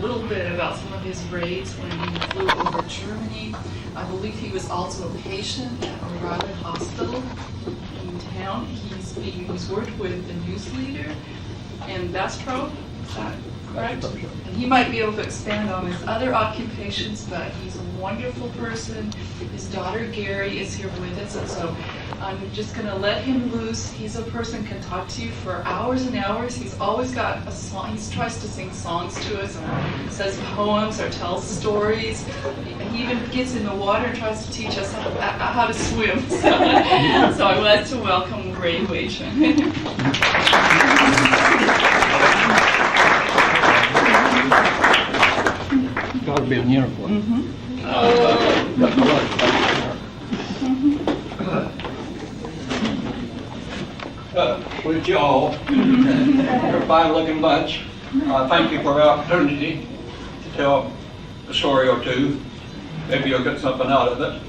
little bit about some of his raids when he flew over Germany. I believe he was also a patient at O'Reilly Hospital in town. He's worked with the news leader in Bastrop, is that correct? And he might be able to expand on his other occupations, but he's a wonderful person. His daughter Gary is here with us, and so I'm just going to let him loose. He's a person who can talk to you for hours and hours. He's always got a song. He tries to sing songs to us and says poems or tells stories. He even gets in the water and tries to teach us how to swim. So I would like to welcome Ray Waitman. Got to be in uniform. With y'all, you're a fine-looking bunch. Thank you for the opportunity to tell a story or two. Maybe you'll get something out of it.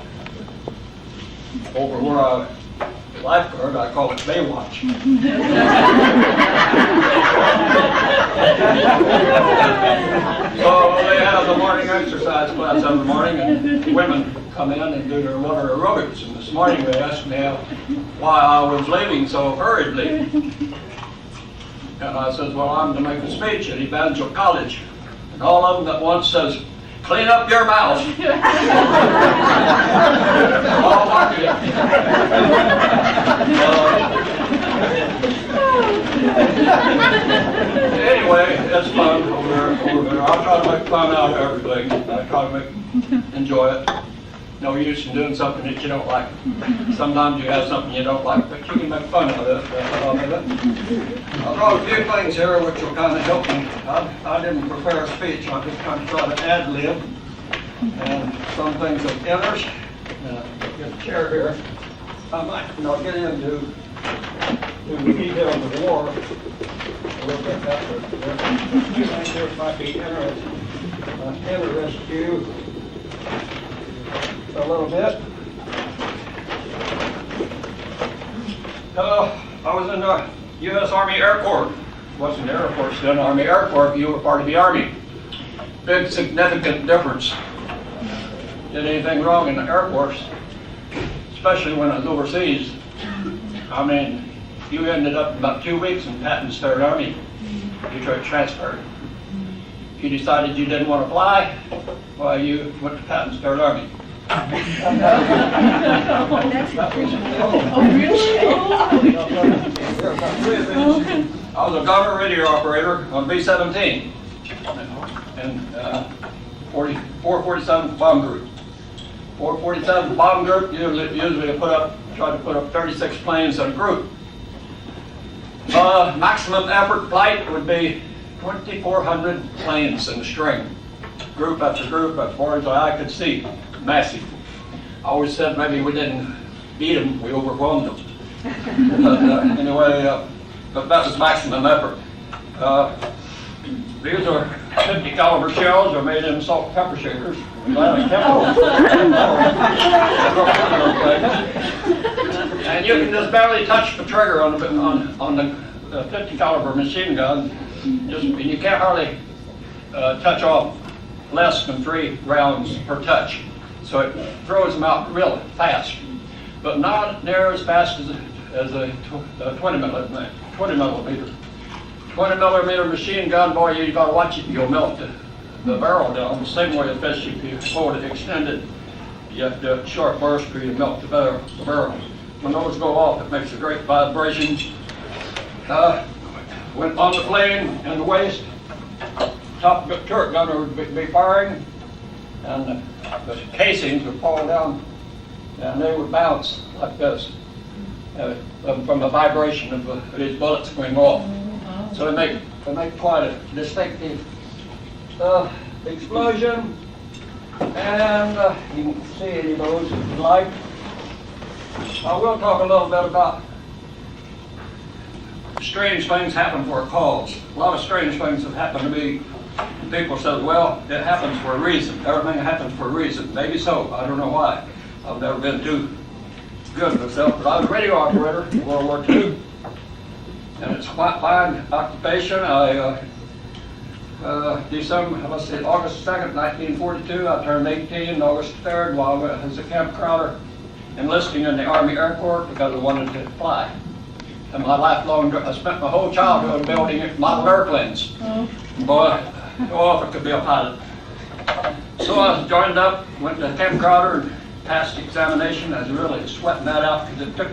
Over where I lifeguard, I call it Baywatch. So they have the morning exercise class in the morning, and women come in and do their water aerobics. And this morning they asked me why I was leaving so hurriedly. And I said, well, I'm to make a speech at Evangel College. And all of them at once says, clean up your mouth. All marketing. Anyway, it's fun over there. I'll try to make fun out of everything. I try to enjoy it. No use in doing something that you don't like. Sometimes you have something you don't like, but you can make fun of it. I brought a few things here which will kind of help me. I didn't prepare a speech. I just kind of try to ad-lib. And some things of interest. Get a chair here. I might not get into the details of the war a little bit better. A few things here might be interest you a little bit. I was in the U.S. Army Air Corps. Wasn't Air Force then, Army Air Corps. You were part of the Army. Big significant difference. Did anything wrong in the Air Force, especially when I was overseas. I mean, you ended up about 2 weeks in Patton's Third Army. You tried transferred. You decided you didn't want to fly, well, you went to Patton's Third Army. I was a government radio operator on B-17 and 447 bomb group. 447 bomb group usually try to put up 36 planes in a group. Maximum effort flight would be 2,400 planes in a string. Group after group, as far as I could see. Massive. I always said maybe we didn't beat them, we overwhelmed them. But anyway, but that was maximum effort. These are 50 caliber shells. They're made in salt and pepper shakers. And you can just barely touch the trigger on the 50 caliber machine gun. And you can't hardly touch off less than 3 rounds per touch. So it throws them out real fast, but not near as fast as a 20 millimeter. 20 millimeter machine gun, boy, you got to watch it. You'll melt the barrel down the same way, especially if you hold it extended. You have to sharp burst or you melt the barrel. When those go off, it makes a great vibration. Went on the plane in the waist, top turret gunner would be firing, and the casings would fall down, and they would bounce like this from the vibration of these bullets going off. So they make quite a distinctive explosion, and you can see any of those if you like. I will talk a little bit about strange things happen for a cause. A lot of strange things have happened to me. People said, well, it happens for a reason. Everything happens for a reason. Maybe so. I don't know why. I've never been too good with myself, but I was a radio operator in World War II. And it's quite fine occupation. I August 2nd, 1942, I turned 18. August 3rd, while I was a camp crowder, enlisting in the Army Air Corps because I wanted to fly. And I spent my whole childhood building model airplanes. Boy, if I could be a pilot. So I joined up, went to camp crowder, and passed the examination. I was really sweating that out because it took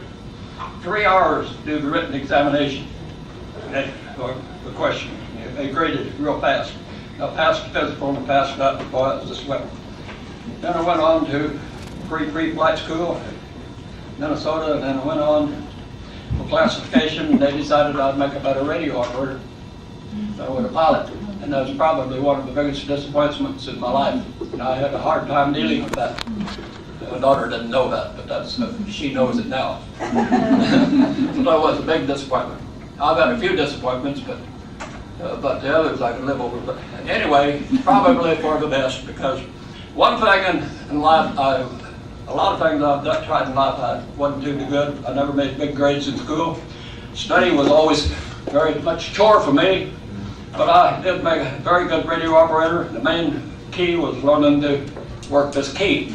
3 hours to do the written examination. Or the question. They graded it real fast. I passed the physical and passed that. Boy, it was a sweat. Then I went on to pre-flight school in Minnesota, and then I went on for classification, and they decided I'd make a better radio operator than I would a pilot. And that was probably one of the biggest disappointments in my life. And I had a hard time dealing with that. My daughter didn't know that, but she knows it now. So that was a big disappointment. I've had a few disappointments, but the others I can live over. But anyway, probably for the best, because one thing in life, a lot of things I've tried in life, I wasn't too good. I never made big grades in school. Study was always very much chore for me, but I did make a very good radio operator. The main key was learning to work this key.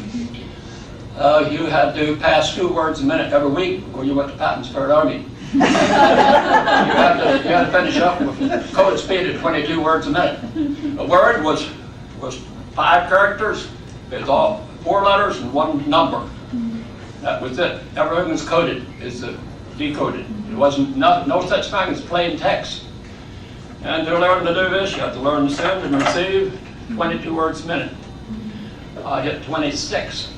You had to pass 2 words a minute every week before you went to Patton's Third Army. You had to finish up with code speed at 22 words a minute. A word was 5 characters. It was all 4 letters and 1 number. That was it. Everything was coded. It's decoded. It wasn't no such thing as plain text. And to learn to do this, you have to learn to send and receive 22 words a minute. I hit 26.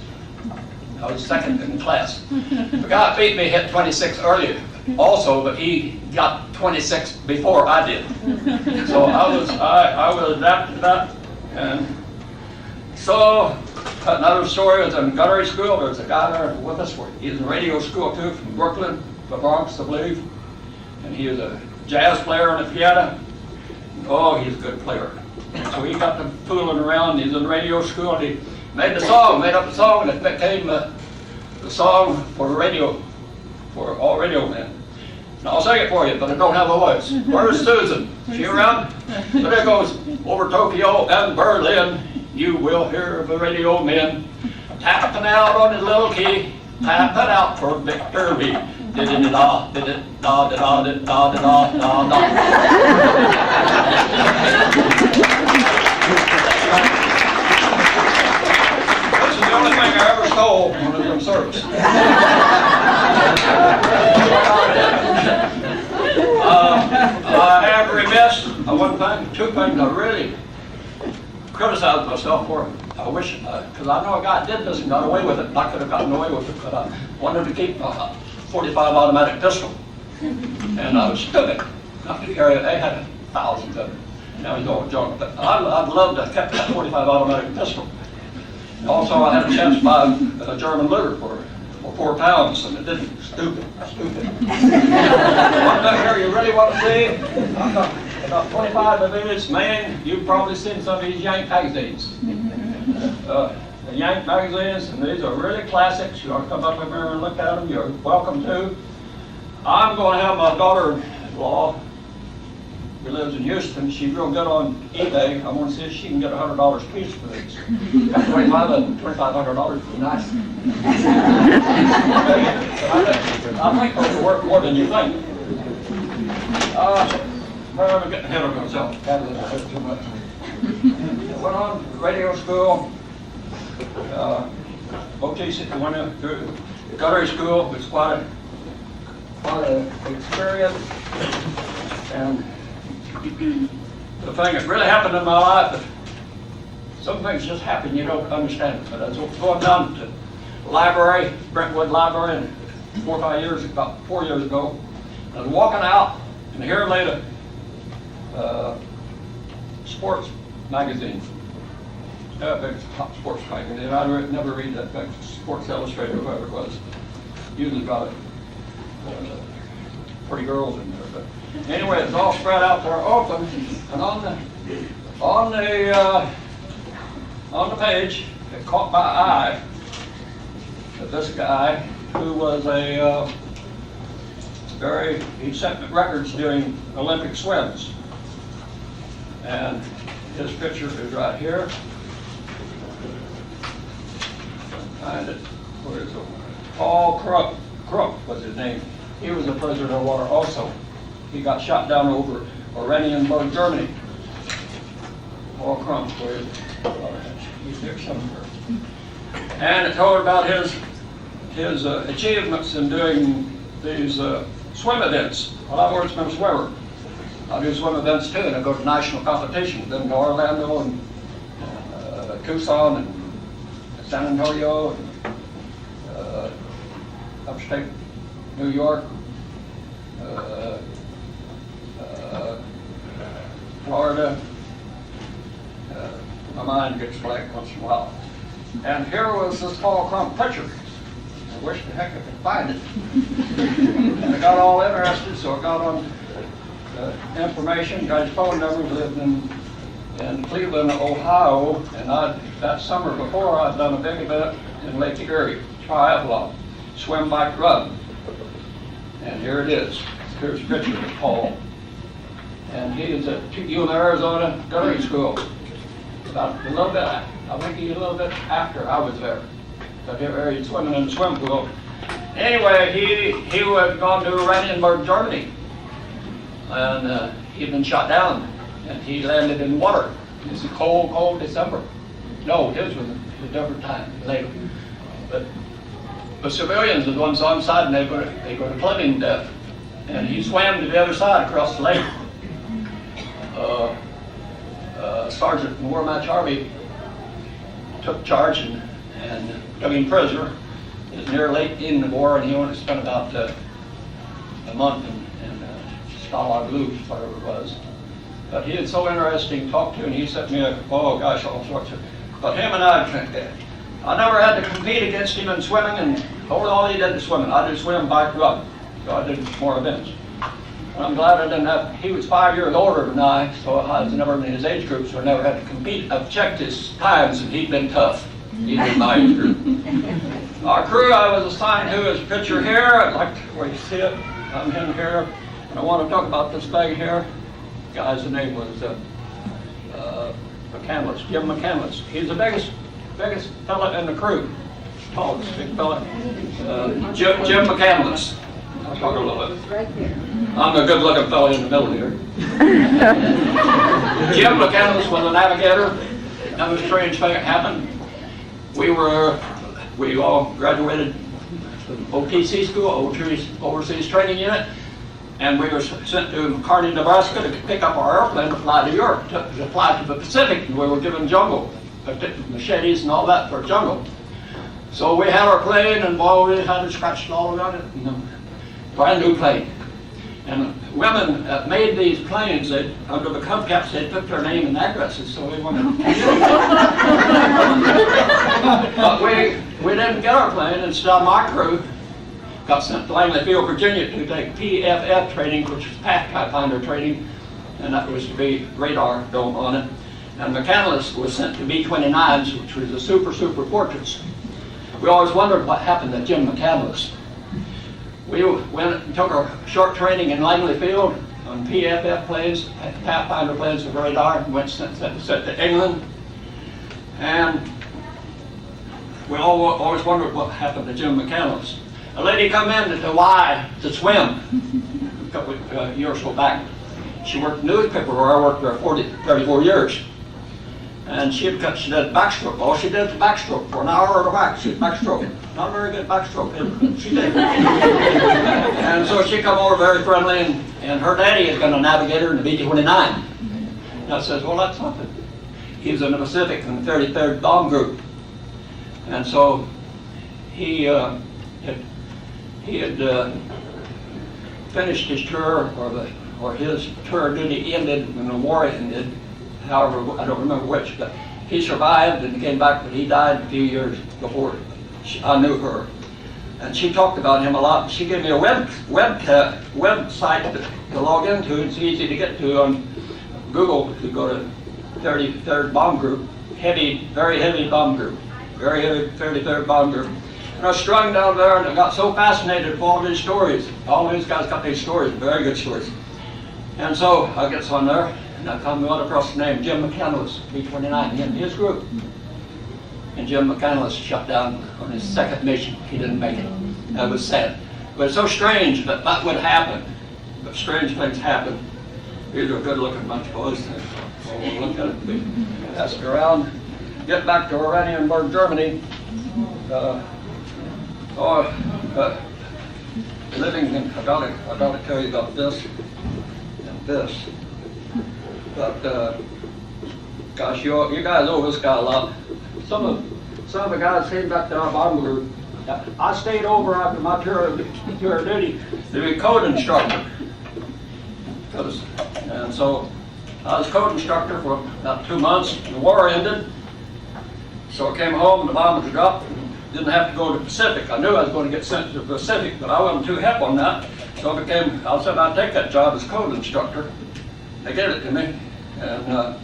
I was second in class. The guy beat me hit 26 earlier also, but he got 26 before I did. So I was adapted to that. And so another story was in gunnery school. There was a guy there with us. He's in radio school too, from Brooklyn, the Bronx, I believe. And he was a jazz player on the piano. Oh, he's a good player. So he got to fooling around. He's in radio school. And he made up a song that became the song for radio, for all radio men. Now I'll sing it for you, but I don't have a voice. Where's Susan? She around? So there goes, over Tokyo and Berlin, you will hear the radio men tapping out on his little key, tapping out for victory. Da-da-da-da, da-da-da, da-da-da, da-da-da. This is the only thing I ever stole when I was in service. I have remissed one thing, 2 things I really criticized myself for. I wish, because I know a guy did this and got away with it. I could have gotten away with it, but I wanted to keep a .45 automatic pistol. And I was stupid not to carry it. They had thousands of them. Now he's all junk. But I'd love to have kept that .45 automatic pistol. Also, I had a chance to buy a German Luger for 4 pounds, and it didn't. Stupid. One thing here you really want to see, about 25 of these, man, you've probably seen some of these Yank magazines. The Yank magazines, and these are really classics. You want to come up here and look at them, you're welcome to. I'm going to have my daughter-in-law, who lives in Houston. She's real good on eBay. I want to see if she can get $100 a piece for these. Got $2,500 would be nice. I think those will work more than you think. I'm getting ahead of myself. Too much. I went on to radio school. OTC, went through gunnery school. It's quite an experience. And the thing that really happened in my life, some things just happen, you don't understand it. But I was going down to the library, Brentwood Library, and about 4 years ago. I was walking out, and here later, sports magazine. Big top sports magazine. I never read that big Sports Illustrated or whatever it was. Usually about pretty girls in there. But anyway, it's all spread out there open, and on the page, it caught my eye that this guy, who was he set records during Olympic swims. And His picture is right here. Find it. Where is it? Paul Krupp was his name. He was a prisoner of war also. He got shot down over Oranienburg, Germany. Paul Krupp, where is it? He's there somewhere. And it told about his achievements in doing these swim events. Well, I've always been a swimmer. I do swim events too, and I go to national competitions. I've been to Orlando and Tucson and San Antonio and upstate New York, Florida. My mind gets blank once in a while. And here was this Paul Crump picture. I wish the heck I could find it. And I got all interested, so I got on information, got his phone number, lived in Cleveland, Ohio, and that summer before I'd done a big event in Lake Erie, triathlon, swim, bike, run. And here it is. Here's a picture of Paul. And he is at Yuma, Arizona Gunnery School. About a little bit, I think he's a little bit after I was there. But here he's swimming in the swim pool. Anyway, he had gone to Oranienburg, Germany. And he'd been shot down. And he landed in water. It's a cold, cold December. No, his was a different time, later. But the civilians are the ones on side, and they go to flooding death. And he swam to the other side across the lake. Sergeant in the War Match Army took charge and took him prisoner. It was near late in the war, and he only spent about a month in Stalag Luft, whatever it was. But he is so interesting to talk to, and he sent me all sorts of. But him and I never had to compete against him in swimming, and all he did was swimming. I did swim, bike, run. So I did more events. And I'm glad I didn't have, he was 5 years older than I, so I was never in his age group, so I never had to compete. I've checked his times, and he'd been tough. He'd been my age group. Our crew I was assigned to is a picture here. I'd like to, where you see it, I'm in here. And I want to talk about this thing here. The guy's name was McCandless, Jim McCandless. He's the biggest fella in the crew. Tallest, big fella. Jim McCandless. I'll talk a little bit. I'm a good-looking fellow in the middle here. Jim McCandless was a navigator. Now, a strange thing happened. We all graduated from OTC school, Overseas Training Unit, and we were sent to Kearney, Nebraska to pick up our airplane to fly to Europe, to fly to the Pacific, and we were given jungle, machetes and all that for jungle. So we had our plane, and we had it scratched all around it. Brand new plane. And women that made these planes, under the hubcaps, they put their name and addresses, so we wanted to But we didn't get our plane, and so my crew got sent to Langley Field, Virginia to take PFF training, which was pathfinder training, and that was to be radar dome on it. And McCandless was sent to B-29s, which was the super portraits. We always wondered what happened to Jim McCandless. We went and took our short training in Langley Field on PFF planes, pathfinder planes with radar, and went sent to England. And we always wondered what happened to Jim McCandless. A lady come in to Hawaii to swim a couple of years or so back. She worked in the newspaper where I worked there 34 years. And she did backstroke. All she did was backstroke for an hour at a whack. She was backstroking. Not a very good backstroke, but she did. And so she come over very friendly, and her daddy is going to navigate her in the B-29. And I says, well, that's something. He was in the Pacific in the 33rd Bomb Group. And so he had finished his tour, or his tour duty ended when the war ended. However, I don't remember which, but he survived and came back, but he died a few years before I knew her. And she talked about him a lot. She gave me a website to log into. It's easy to get to on Google. If you go to 33rd Bomb Group, very heavy bomb group, very heavy 33rd Bomb Group. And I was strung down there, and I got so fascinated with all these stories. All these guys got these stories, very good stories. And so I get on there, and I come right across the name Jim McCandless, B-29, in his group. And Jim McCandless shut down on his second mission. He didn't make it. That was sad. But it's so strange that that would happen. But strange things happen. These are good-looking bunch of boys. We'll look at it. We ask around. Get back to Oranienburg, Germany. Living in, I gotta tell you about this and this. But gosh, you guys know this guy a lot. Some of the guys came back to our bomb group. I stayed over after my tour of duty to be code instructor. And so I was code instructor for about 2 months. The war ended, so I came home and the bomb was dropped. Didn't have to go to the Pacific. I knew I was going to get sent to the Pacific, but I wasn't too hip on that. So I said I'd take that job as code instructor. They gave it to me, and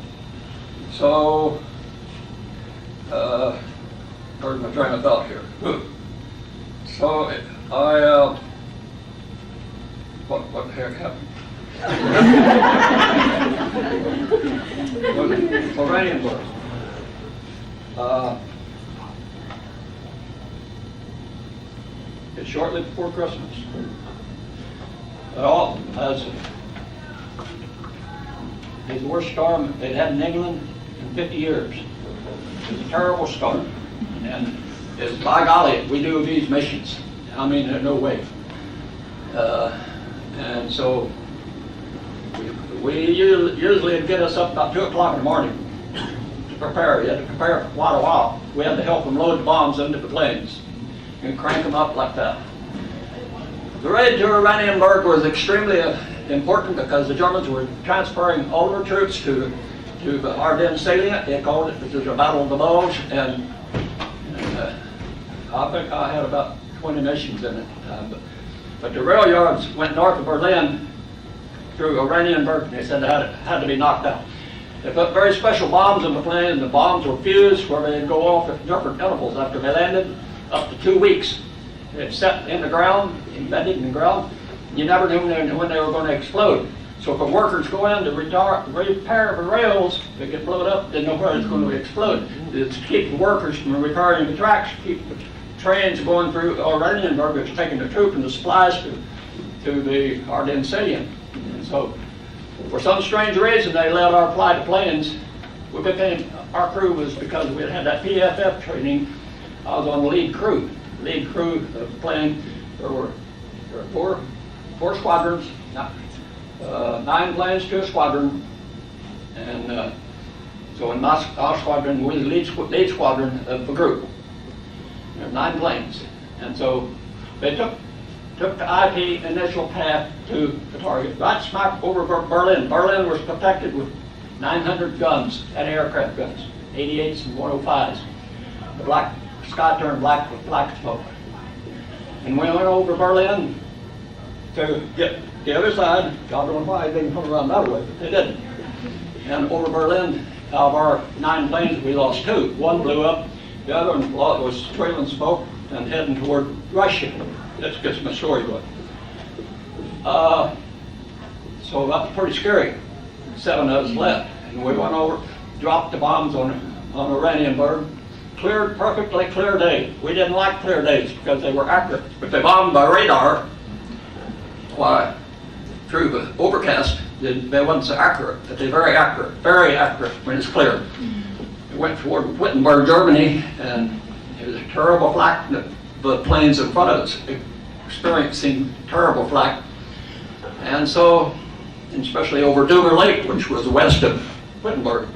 where's my train of thought here? So what the heck happened? Oranienburg. It's shortly before Christmas. It's the worst storm they'd had in England in 50 years. It's a terrible storm. And it's, by golly, we do these missions. I mean, there's no way. And so we usually get us up about 2 o'clock in the morning to prepare. You had to prepare for quite a while. We had to help them load the bombs into the planes and crank them up like that. The raid to Oranienburg was extremely important because the Germans were transferring all their troops to the Ardennes salient. They called it, which was a battle of the Bulge, and I think I had about 20 missions in it. But the rail yards went north of Berlin through Oranienburg, and they said they had to be knocked out. They put very special bombs in the plane, and the bombs were fused where they'd go off at different intervals after they landed, up to 2 weeks. They'd set in the ground, embedded in the ground. You never knew when they were going to explode. So if the workers go in to repair the rails, they get blown up, they know where it's going to explode. It's to keep the workers from repairing the tracks, keep the trains going through Oranienburg, it's taking the troop and the supplies to the Ardennes salient. And so, for some strange reason, they let our fly to planes. Our crew was, because we had that PFF training, I was on the lead crew. Lead crew of the plane, there were four squadrons, 9 planes to a squadron, and so in our squadron, we were the lead squadron of the group. There were 9 planes, and so they took the IP initial path to the target, right smack over Berlin. Berlin was protected with 900 guns, anti-aircraft guns, 88s and 105s. The sky turned black with black smoke. And we went over Berlin to get the other side. God don't know why they didn't come around that way, but they didn't. And over Berlin, out of our 9 planes, we lost 2. One blew up, the other one was trailing smoke and heading toward Russia. That gets my story going. So that was pretty scary. 7 of us left, and we went over, dropped the bombs on Oranienburg. Perfectly clear day. We didn't like clear days because they were accurate. But they bombed by radar, why, through the overcast, they weren't so accurate, but they're very accurate when it's clear. We went toward Wittenberg, Germany, and it was a terrible flak. The planes in front of us experiencing terrible flak. And so, especially over Doomer Lake, which was west of Wittenberg.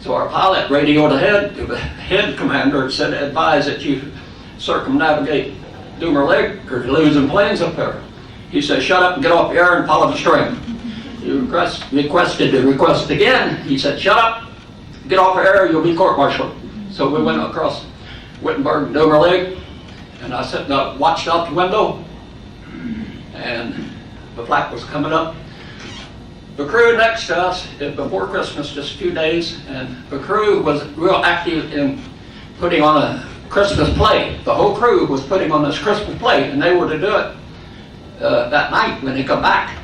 So our pilot radioed ahead to the head commander and said, advise that you circumnavigate Doomer Lake because you're losing planes up there. He said, shut up and get off the air and follow the stream. You requested to request again. He said, shut up, get off the air, you'll be court-martialed. So we went across Wittenberg, Doomer Lake, and I sat up, watched out the window, and the flak was coming up. The crew next to us, before Christmas, just a few days, and the crew was real active in putting on a Christmas play. The whole crew was putting on this Christmas play, and they were to do it that night when they come back.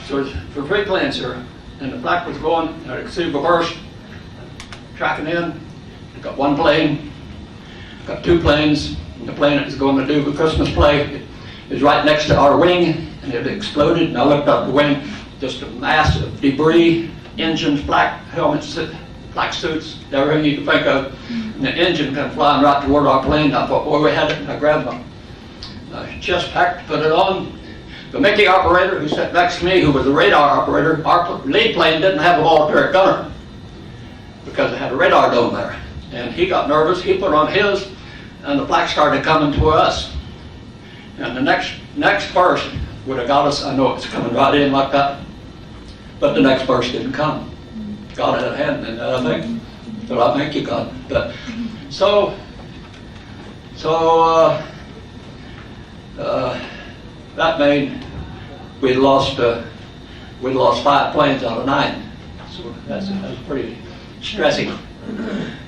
So for 3 planes here, and the flak was going, and I could see the burst, tracking in. Got one plane, got two planes, and the plane that was going to do the Christmas play is right next to our wing, and it exploded, and I looked up the wing, just a mass of debris, engines, flak helmets, flak suits, everything you could think of, and the engine came flying right toward our plane. I thought, boy, we had it, and I grabbed my chest pack, put it on. The Mickey operator who sat next to me, who was the radar operator, our lead plane didn't have a volunteer gunner because it had a radar dome there. And he got nervous, he put on his, and the flak started coming toward us. And the next burst would have got us. I know it's coming right in like that, but the next burst didn't come. God had a hand in that, I think. So I thank you, God. But that made we lost 5 planes out of 9. So that's pretty stressing.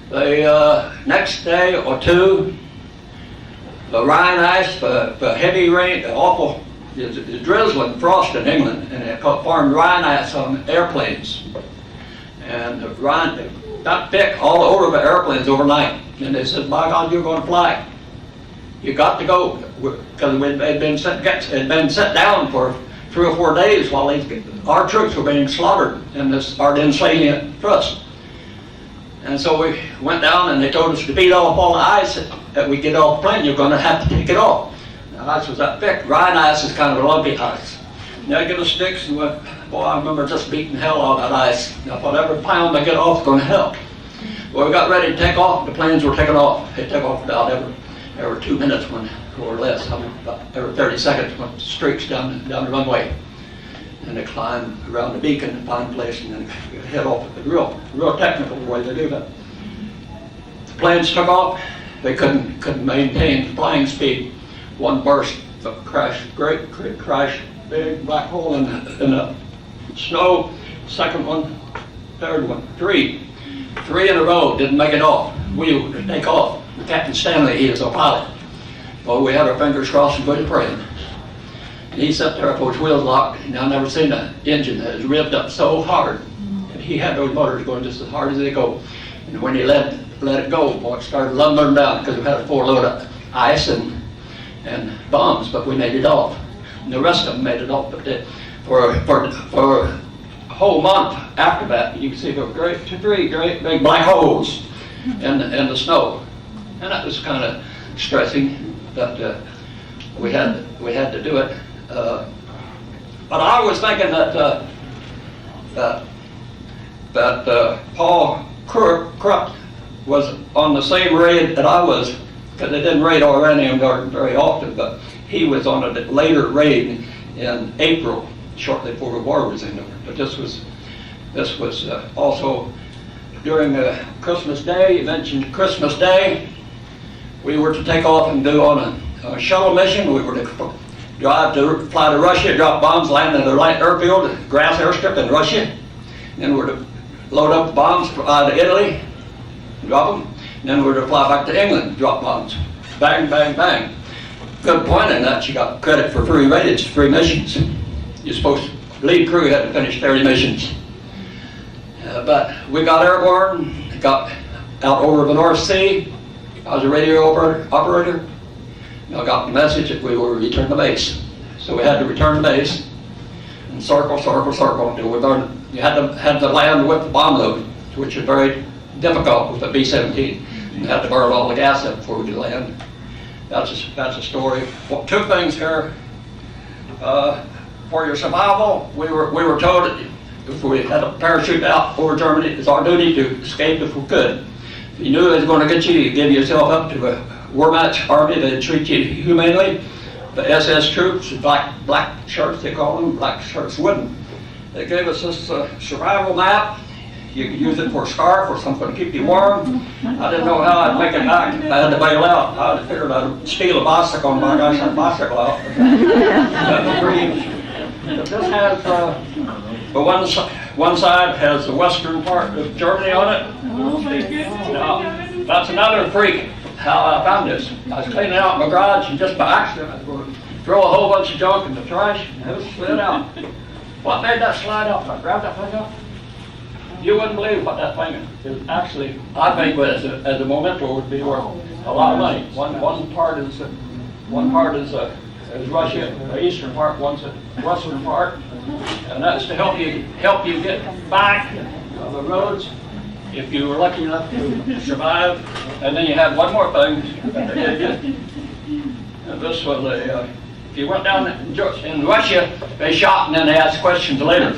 The next day or two, the Rhine ice, the heavy rain, the awful, the drizzling frost in England, and it formed Rhine ice on airplanes. And the Rhine got thick all over the airplanes overnight. And they said, by God, you're going to fly. You got to go, because it had been set down for 3 or 4 days while our troops were being slaughtered in this Ardennes salient thrust. And so we went down, and they told us to beat off all the ice that we get off the plane. You're going to have to take it off. The ice was that thick. Rhine ice is kind of a lumpy ice. And they give us sticks, and boy, I remember just beating hell out of that ice. I thought every pound I get off is going to help. Well, we got ready to take off. The planes were taking off. They took off about every 2 minutes or less. About every 30 seconds went streaks down the runway. And they climb around the beacon and find a place, and then head off at the real technical way to do that. The planes took off. They couldn't maintain flying speed. One burst, crash, great crash, big black hole in the snow. Second one, third one, three in a row didn't make it off. We would take off. Captain Stanley, he is our pilot. Well, we had our fingers crossed and good praying. He sat there with his wheels locked, and I've never seen an engine that is revved up so hard. And he had those motors going just as hard as they go. And when he let it go, boy, it started lumbering down because we had a 4-load of ice and bombs, but we made it off. And the rest of them made it off. But for a whole month after that, you can see there were 3 great big black holes in the snow. And that was kind of stressing, but we had to do it. But I was thinking that Paul Krupp was on the same raid that I was, because they didn't raid Iranian Garden very often, but he was on a later raid in April, shortly before the war was ended. But this was also during Christmas Day. You mentioned Christmas Day. We were to take off and do on a shuttle mission. We were to fly to Russia, drop bombs, land at a light airfield, grass airstrip in Russia. Then we're to load up bombs, fly to Italy, drop them. Then we're to fly back to England, drop bombs. Bang, bang, bang. Good point in that you got credit for 3 raids, 3 missions. You're supposed to, lead crew had to finish 30 missions. But we got airborne, got out over the North Sea. I was a radio operator. I got the message that we were to return to base. So we had to return to base and circle until we learned. You had to land with the bomb load, which is very difficult with a B-17. You had to burn all the gas up before we could land. That's a story. Well, 2 things here. For your survival, we were told that if we had a parachute out over Germany, it's our duty to escape if we could. If you knew it was going to get you, you give yourself up to a war-match army that treat you humanely. The SS troops, black shirts they call them, black shirts wouldn't. They gave us this survival map. You could use it for a scarf or something to keep you warm. I didn't know how I'd make it back. I had to bail out. I had to figure I'd steal a bicycle and my gosh, that bicycle out. But this has, one side has the western part of Germany on it. Oh my goodness. Now, that's another freak how I found this. I was cleaning out my garage and just by accident I was going to throw a whole bunch of junk in the trash and it was slid out. What made that slide up? I grabbed that thing up. You wouldn't believe what that thing is actually, I think, as a memento would be worth a lot of money. One part is Russia, the eastern part, one's the western part, and that's to help you get back on the roads if you were lucky enough to survive. And then you had one more thing that they did you. And this was if you went down in Russia, they shot and then they asked questions later.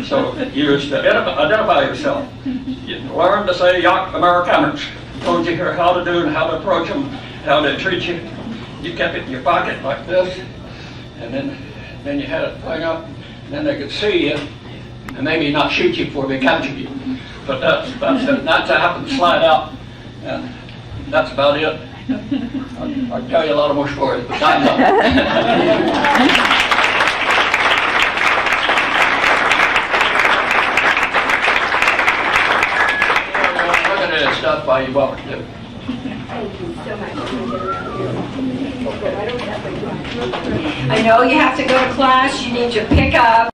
So you used to identify yourself. You learned to say "Yak Amerikaners." Told you here how to do and how to approach them, how they treat you. You kept it in your pocket like this, and then you had it thing up, and then they could see you, and maybe not shoot you before they capture you. But that's to happen to slide out, and that's about it. I'd tell you a lot of more stories, but time's up. Look at this stuff by you, Bubba, too. Thank you so much. I know you have to go to class, you need your pickup.